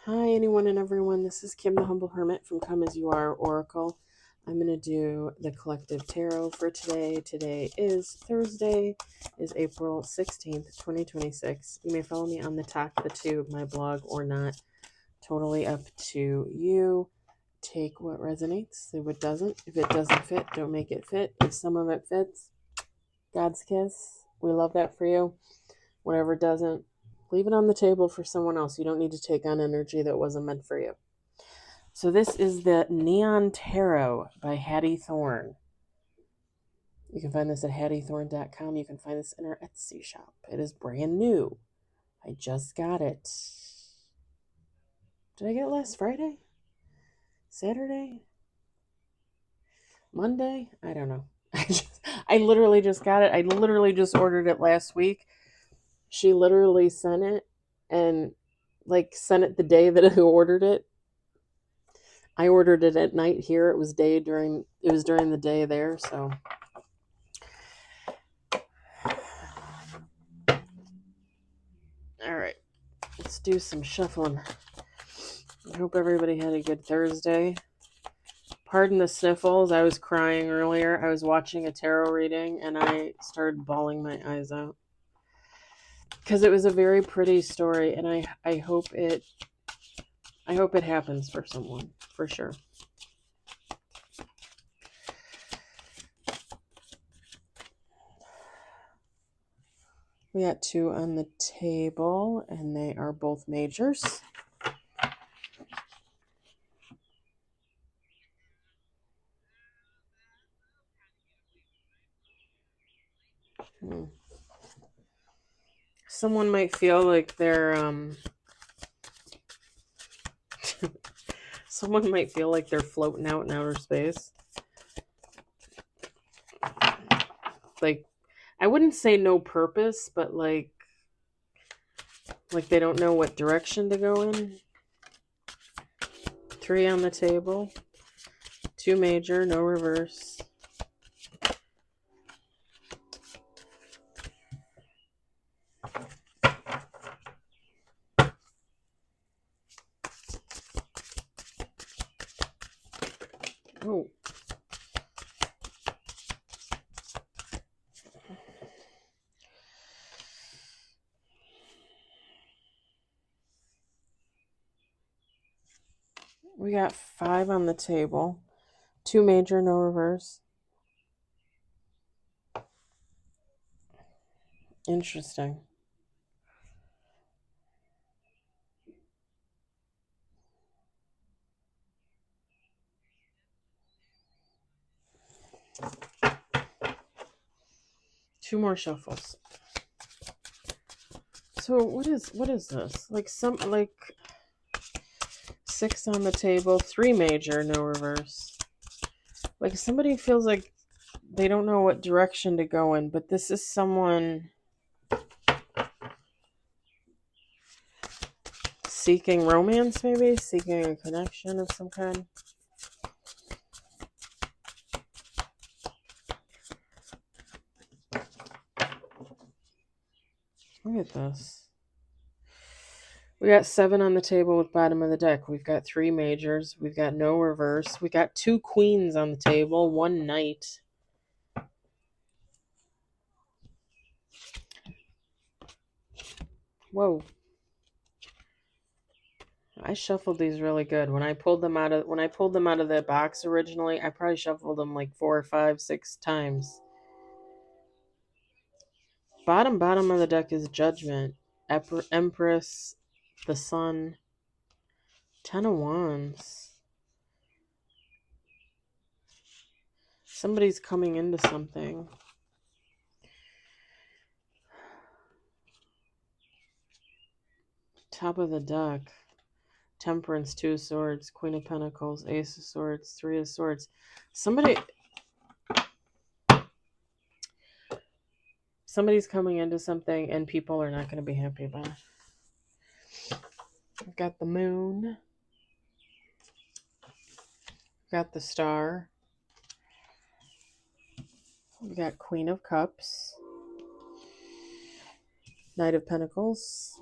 Hi, anyone and everyone. This is Kim, the Humble Hermit from Come As You Are Oracle. I'm going to do the collective tarot for today. Today is Thursday, is April 16th, 2026. You may follow me on the Talk the Tube, my blog, or not. Totally up to you. Take what resonates, leave what doesn't. If it doesn't fit, don't make it fit. If some of it fits, God's kiss. We love that for you. Whatever doesn't, leave it on the table for someone else. You don't need to take on energy that wasn't meant for you. So this is the Neon Tarot by Hattie Thorne. You can find this at hattiethorne.com. You can find this in our Etsy shop. It is brand new. I just got it. Did I get it last Friday? Saturday? Monday? I don't know. I literally just got it. I literally just ordered it last week. She literally sent it and sent it the day that I ordered it. I ordered it at night here. It was during the day there, so all right. Let's do some shuffling. I hope everybody had a good Thursday. Pardon the sniffles. I was crying earlier. I was watching a tarot reading and I started bawling my eyes out. Because it was a very pretty story and I hope it happens for someone, for sure. We got two on the table, and they are both majors. Someone might feel like they're someone might feel like they're floating out in outer space. Like, I wouldn't say no purpose, but like they don't know what direction to go in. Three on the table. Two major, no reverse. Oh. We got five on the table. Two major, no reverse. Interesting. Two more shuffles. So what is this? Like six on the table, three major, no reverse. Like somebody feels like they don't know what direction to go in, but this is someone seeking romance, maybe seeking a connection of some kind. Look at this. We got seven on the table with bottom of the deck. We've got three majors. We've got no reverse. We got two queens on the table, one knight. Whoa. I shuffled these really good. When I pulled them out of the box originally, I probably shuffled them like 4 or 5, 6 times. Bottom of the deck is Judgment, Empress, the Sun, Ten of Wands. Somebody's coming into something. Top of the deck, Temperance, Two of Swords, Queen of Pentacles, Ace of Swords, Three of Swords. Somebody's coming into something and people are not going to be happy about it. We've got the Moon. We've got the Star. We got Queen of Cups, Knight of Pentacles,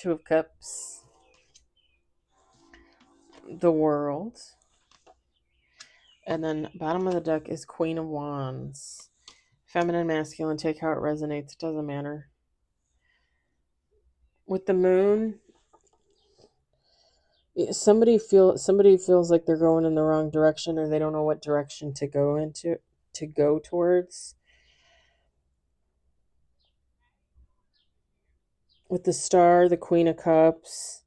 Two of Cups, the World, and then bottom of the deck is Queen of Wands. Feminine, masculine, take how it resonates. It doesn't matter. With the Moon, somebody feels like they're going in the wrong direction, or they don't know what direction to go towards. With the Star, the Queen of Cups,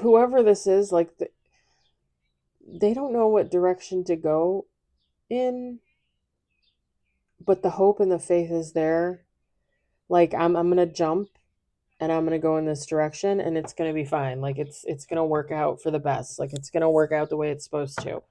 whoever this is, like they don't know what direction to go in, but the hope and the faith is there. Like I'm gonna jump and I'm gonna go in this direction and it's gonna be fine. Like it's gonna work out for the best. Like it's gonna work out the way it's supposed to.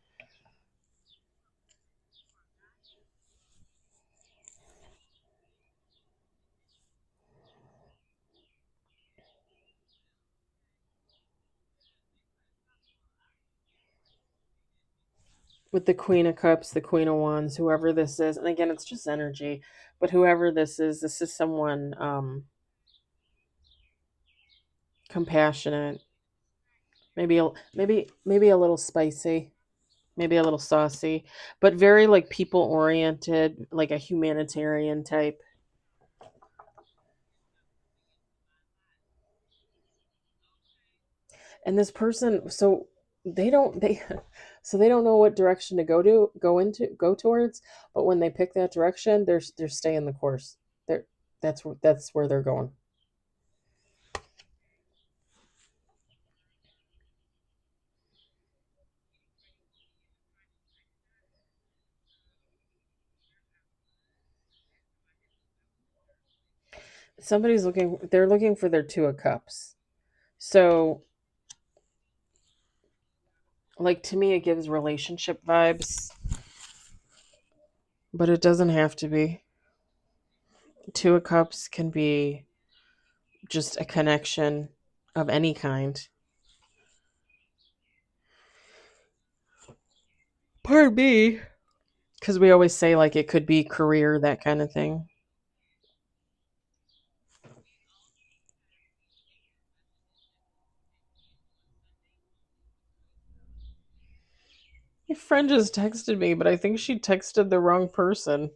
With the Queen of Cups, the Queen of Wands, whoever this is, and again it's just energy, but whoever this is someone compassionate, maybe a little spicy, maybe a little saucy, but very like people oriented, like a humanitarian type. And this person, so they so they don't know what direction to go towards, but when they pick that direction, they're staying the course. They're that's where they're going. They're looking for their Two of Cups. So like to me it gives relationship vibes, but it doesn't have to be. Two of Cups can be just a connection of any kind. Pardon me, because we always say like it could be career, that kind of thing. My friend just texted me, but I think she texted the wrong person.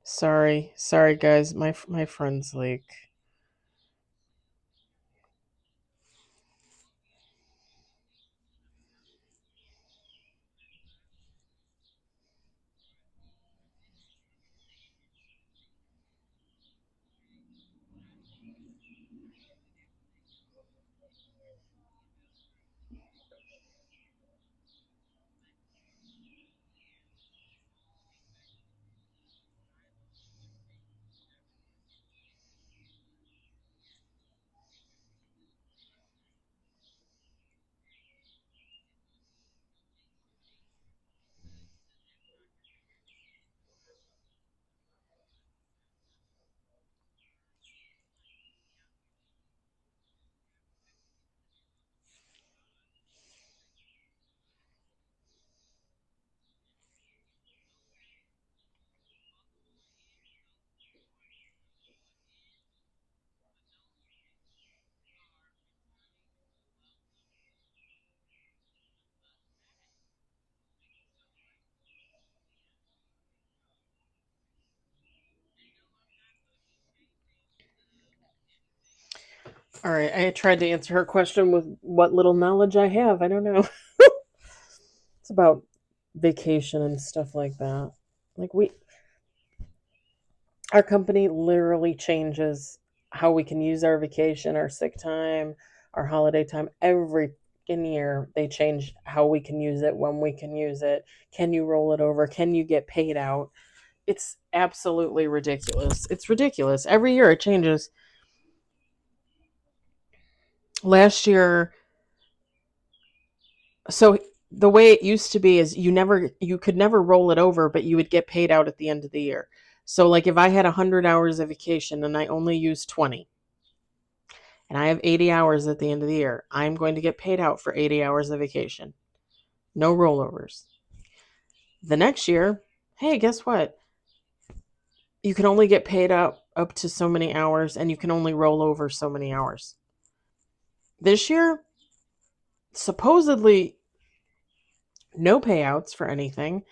Sorry guys. My friend's like, all right. I tried to answer her question with what little knowledge I have. I don't know. It's about vacation and stuff like that. Like Our company literally changes how we can use our vacation, our sick time, our holiday time. Every year they change how we can use it, when we can use it. Can you roll it over? Can you get paid out? It's absolutely ridiculous. It's ridiculous. Every year it changes. Last year, so the way it used to be is you could never roll it over, but you would get paid out at the end of the year. So like if I had 100 hours of vacation and I only used 20 and I have 80 hours at the end of the year, I'm going to get paid out for 80 hours of vacation. No rollovers. The next year, hey, guess what? You can only get paid out up to so many hours and you can only roll over so many hours. This year, supposedly no payouts for anything,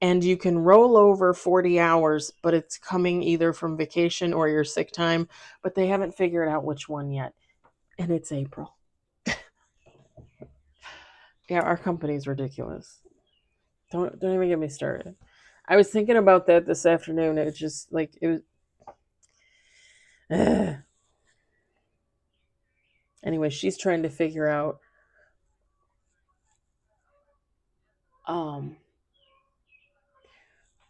and you can roll over 40 hours, but it's coming either from vacation or your sick time, but they haven't figured out which one yet. And it's April. Yeah, our company's ridiculous. Don't even get me started. I was thinking about that this afternoon. It just like it was. Anyway, she's trying to figure out. Um,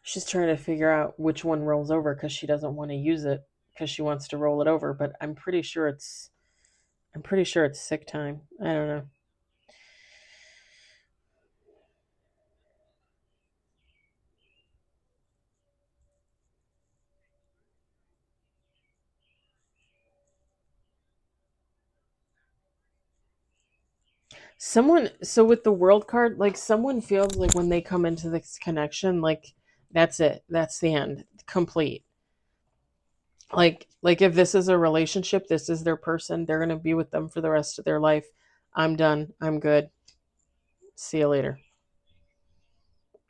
she's trying to figure out which one rolls over because she doesn't want to use it because she wants to roll it over. But I'm pretty sure it's. I'm pretty sure it's sick time. I don't know. So with the world card, like someone feels like when they come into this connection, like that's it. That's the end. Complete. Like if this is a relationship, this is their person, they're going to be with them for the rest of their life. I'm done. I'm good. See you later.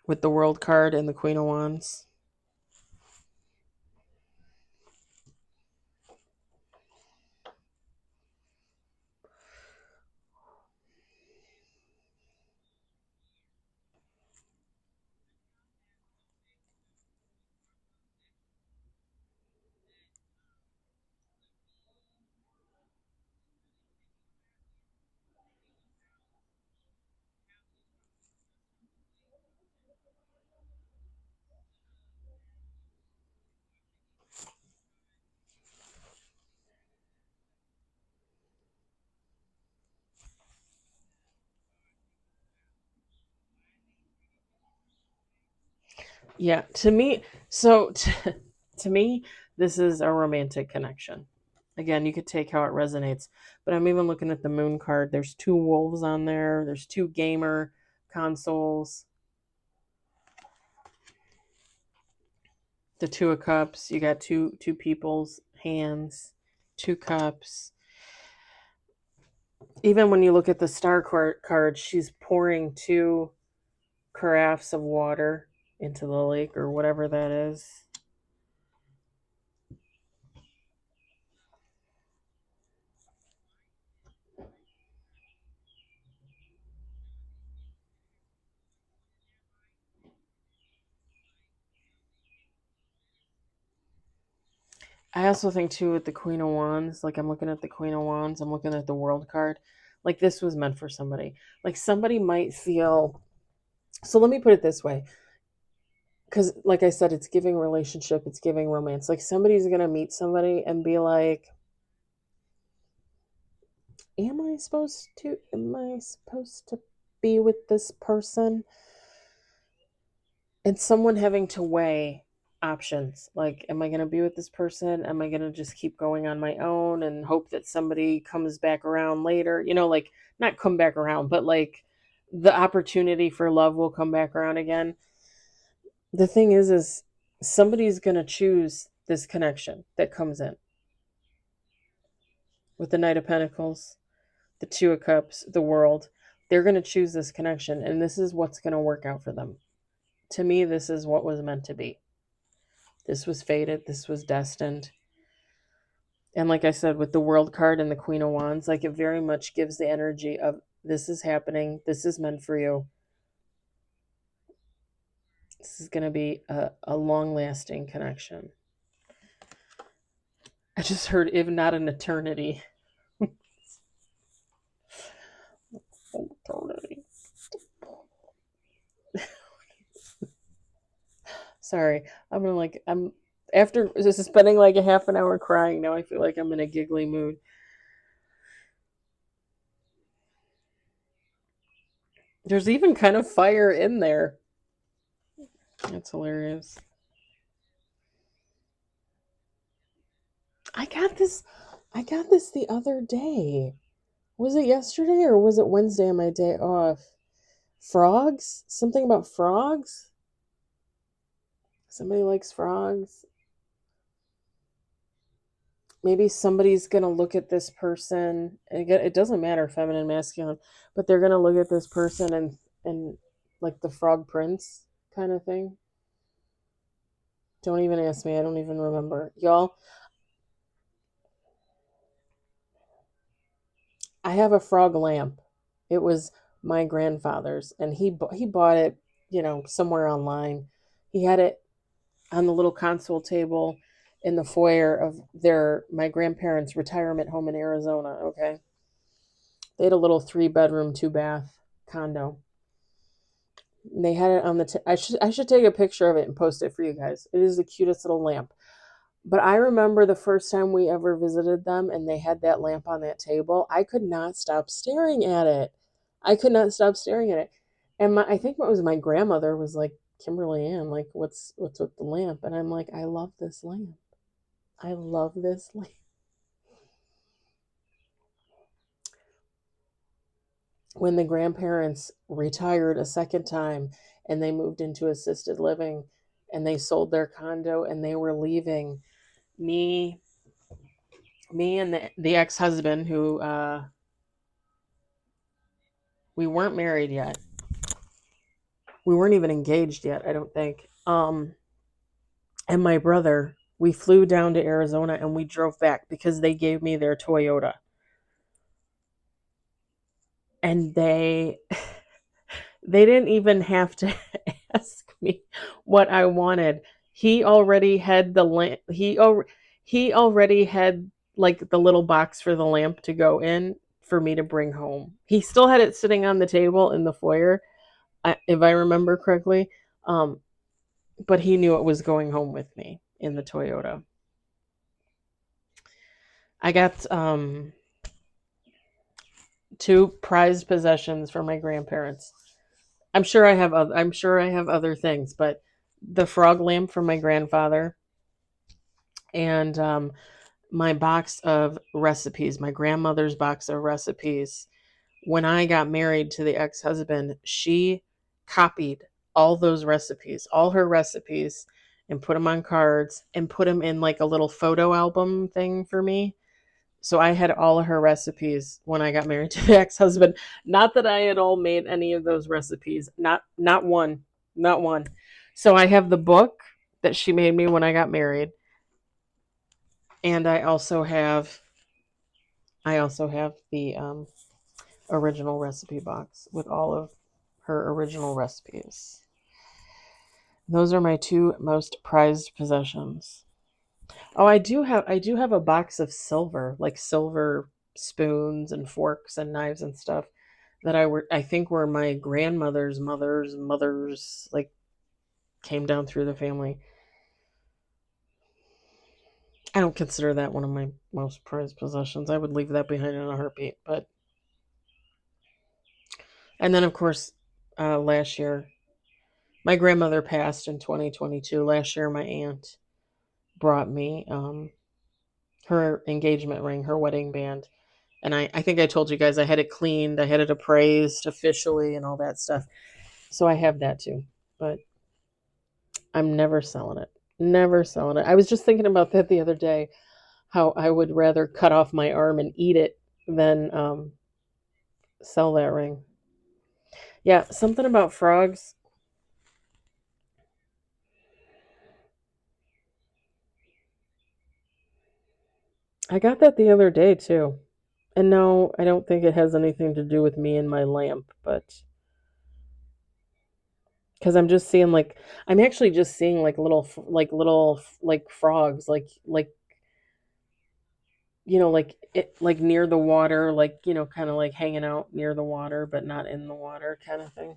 With the world card and the Queen of Wands. Yeah, to me, to me, this is a romantic connection. Again, you could take how it resonates, but I'm even looking at the moon card. There's two wolves on there. There's two gamer consoles. The two of cups. You got two people's hands, two cups. Even when you look at the star card, she's pouring two carafes of water into the lake or whatever that is. I also think too with the Queen of Wands, like I'm looking at the Queen of Wands, I'm looking at the World card. Like this was meant for somebody. Like somebody might feel. So let me put it this way, because like I said, it's giving relationship, it's giving romance. Like somebody's gonna meet somebody and be like, Am I supposed to be with this person?" And someone having to weigh options. Like, am I going to be with this person? Am I going to just keep going on my own and hope that somebody comes back around later? Like not come back around, but like the opportunity for love will come back around again. The thing is somebody's going to choose this connection that comes in with the Knight of Pentacles, the Two of Cups, the World. They're going to choose this connection, and this is what's going to work out for them. To me, this is what was meant to be. This was fated. This was destined. And like I said, with the World card and the Queen of Wands, like it very much gives the energy of this is happening. This is meant for you. This is going to be a long lasting connection. I just heard if not an eternity. Eternity. Sorry. I'm after just spending like a half an hour crying now, I feel like I'm in a giggly mood. There's even kind of fire in there. That's hilarious. I got this I got this the other day. Was it yesterday or was it Wednesday on my day off? Frogs? Something about frogs? Somebody likes frogs. Maybe somebody's going to look at this person. And again, it doesn't matter feminine, masculine, but they're going to look at this person and like the frog prince kind of thing. Don't even ask me. I don't even remember. Y'all, I have a frog lamp. It was my grandfather's and he bought it, somewhere online. He had it on the little console table in the foyer of my grandparents' retirement home in Arizona. Okay, they had a little 3 bedroom, 2 bath condo. And they had it on the. I should take a picture of it and post it for you guys. It is the cutest little lamp. But I remember the first time we ever visited them and they had that lamp on that table. I could not stop staring at it. I could not stop staring at it. And I think what was my grandmother was like, Kimberly Ann, like, what's with the lamp? And I'm like, I love this lamp. I love this lamp. When the grandparents retired a second time and they moved into assisted living and they sold their condo and they were leaving, me and the ex-husband who we weren't married yet. We weren't even engaged yet, I don't think. And my brother, we flew down to Arizona and we drove back because they gave me their Toyota. And they didn't even have to ask me what I wanted. He already had the lamp. He already had like the little box for the lamp to go in for me to bring home. He still had it sitting on the table in the foyer, if I remember correctly. But he knew it was going home with me in the Toyota. I got 2 prized possessions from my grandparents. I'm sure I have other things, but the frog lamp from my grandfather and my box of recipes, my grandmother's box of recipes. When I got married to the ex-husband, she copied all those recipes, all her recipes, and put them on cards and put them in like a little photo album thing for me. So I had all of her recipes when I got married to the ex-husband. Not that I had all made any of those recipes. Not one. Not one. So I have the book that she made me when I got married. And I also have the original recipe box with all of her original recipes. Those are my 2 most prized possessions. Oh, I do have a box of silver, like silver spoons and forks and knives and stuff that I think were my grandmother's mother's, like, came down through the family. I don't consider that one of my most prized possessions. I would leave that behind in a heartbeat. But and then of course, last year my grandmother passed in 2022. Last year my aunt brought me her engagement ring, her wedding band. And I think I told you guys I had it cleaned, I had it appraised officially and all that stuff. So I have that too. But I'm never selling it. Never selling it. I was just thinking about that the other day, how I would rather cut off my arm and eat it than sell that ring. Yeah, something about frogs. I got that the other day too. And no, I don't think it has anything to do with me and my lamp, but because I'm actually just seeing like little like frogs, like like it, like near the water, like, kind of like hanging out near the water, but not in the water kind of thing.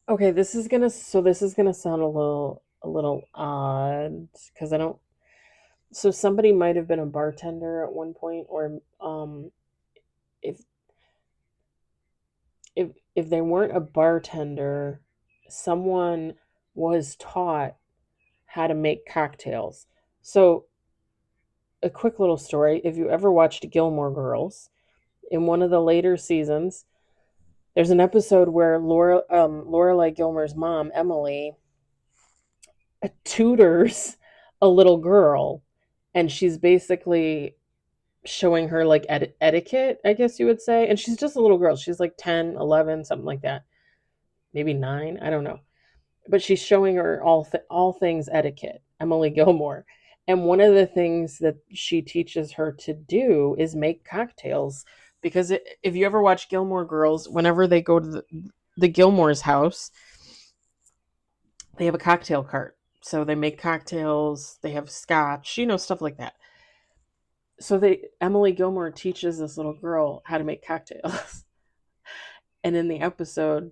Okay, this is gonna sound a little odd because I don't. So somebody might have been a bartender at one point, or if if they weren't a bartender, someone was taught how to make cocktails. So a quick little story: if you ever watched Gilmore Girls, in one of the later seasons, there's an episode where Lorelai Gilmore's mom, Emily, tutors a little girl, and she's basically showing her like etiquette, I guess you would say. And she's just a little girl. She's like 10, 11, something like that. Maybe 9, I don't know. But she's showing her all things etiquette, Emily Gilmore. And one of the things that she teaches her to do is make cocktails, because if you ever watch Gilmore Girls, whenever they go to the Gilmore's house, they have a cocktail cart. So they make cocktails, they have scotch, stuff like that. So Emily Gilmore teaches this little girl how to make cocktails. And in the episode,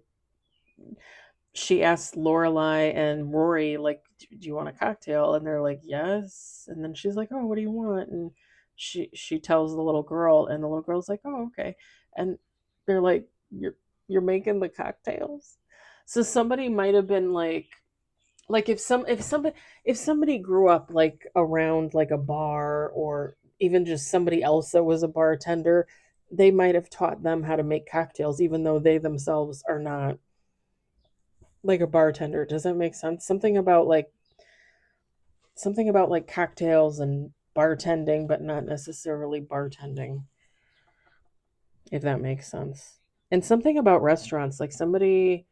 she asks Lorelai and Rory, like, do you want a cocktail? And they're like, yes. And then she's like, oh, what do you want? And she tells the little girl, and the little girl's like, oh, okay. And they're like, you're making the cocktails. So somebody might have been like if somebody grew up like around like a bar, or even just somebody else that was a bartender, they might have taught them how to make cocktails, even though they themselves are not like a bartender. Does that make sense? Something about like cocktails and bartending, but not necessarily bartending, if that makes sense. And something about restaurants, like some it's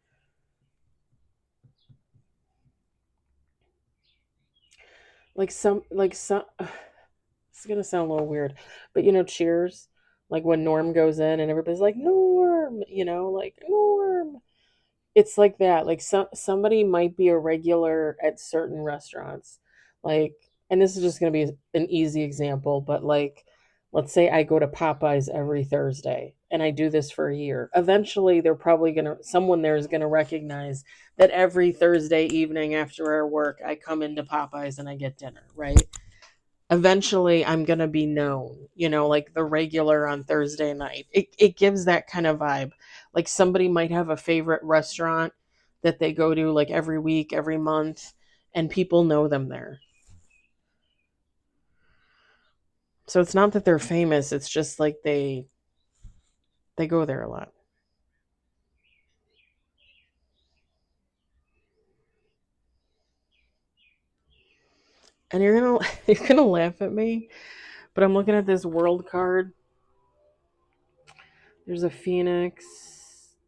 gonna sound a little weird, but Cheers, like when Norm goes in and everybody's like, Norm, like Norm. It's like that. Like somebody might be a regular at certain restaurants. Like, and this is just gonna be an easy example, but like, let's say I go to Popeyes every Thursday and I do this for a year. Eventually someone there is gonna recognize that every Thursday evening after our work, I come into Popeyes and I get dinner, right? Eventually I'm going to be known, like the regular on Thursday night. It gives that kind of vibe. Like somebody might have a favorite restaurant that they go to like every week, every month, and people know them there. So it's not that they're famous, it's just like they go there a lot. And you're going to you're going to laugh at me, but I'm looking at this world card. There's a phoenix,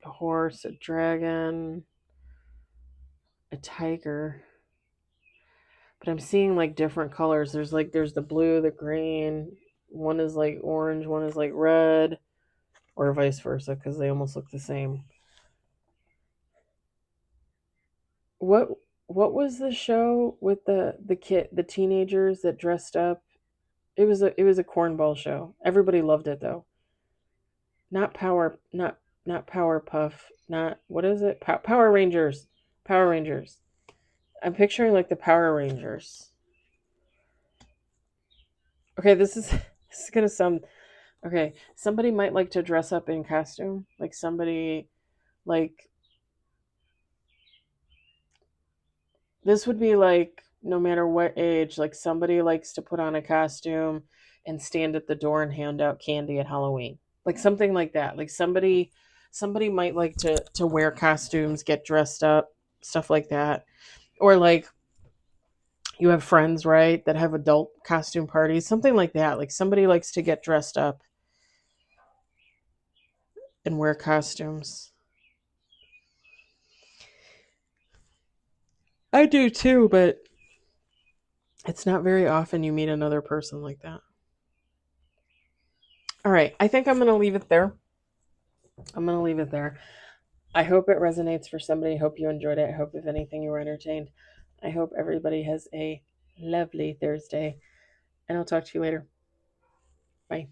a horse, a dragon, a tiger. But I'm seeing like different colors. There's the blue, the green. One is like orange, one is like red, or vice versa, because they almost look the same. What what was the show with the teenagers that dressed up? It was a cornball show. Everybody loved it though. Not Powerpuff. Not, what is it? Power Rangers. Power Rangers. I'm picturing like the Power Rangers. Okay, this is gonna sound. Okay, somebody might like to dress up in costume. Like somebody, like, this would be like no matter what age, like somebody likes to put on a costume and stand at the door and hand out candy at Halloween. Like something like that. Like somebody might like to wear costumes, get dressed up, stuff like that. Or like, You have friends, right, that have adult costume parties, something like that. Like somebody likes to get dressed up and wear costumes. I do too, but it's not very often you meet another person like that. All right, I think I'm going to leave it there. I hope it resonates for somebody. I hope you enjoyed it. I hope, if anything, you were entertained. I hope everybody has a lovely Thursday, and I'll talk to you later. Bye.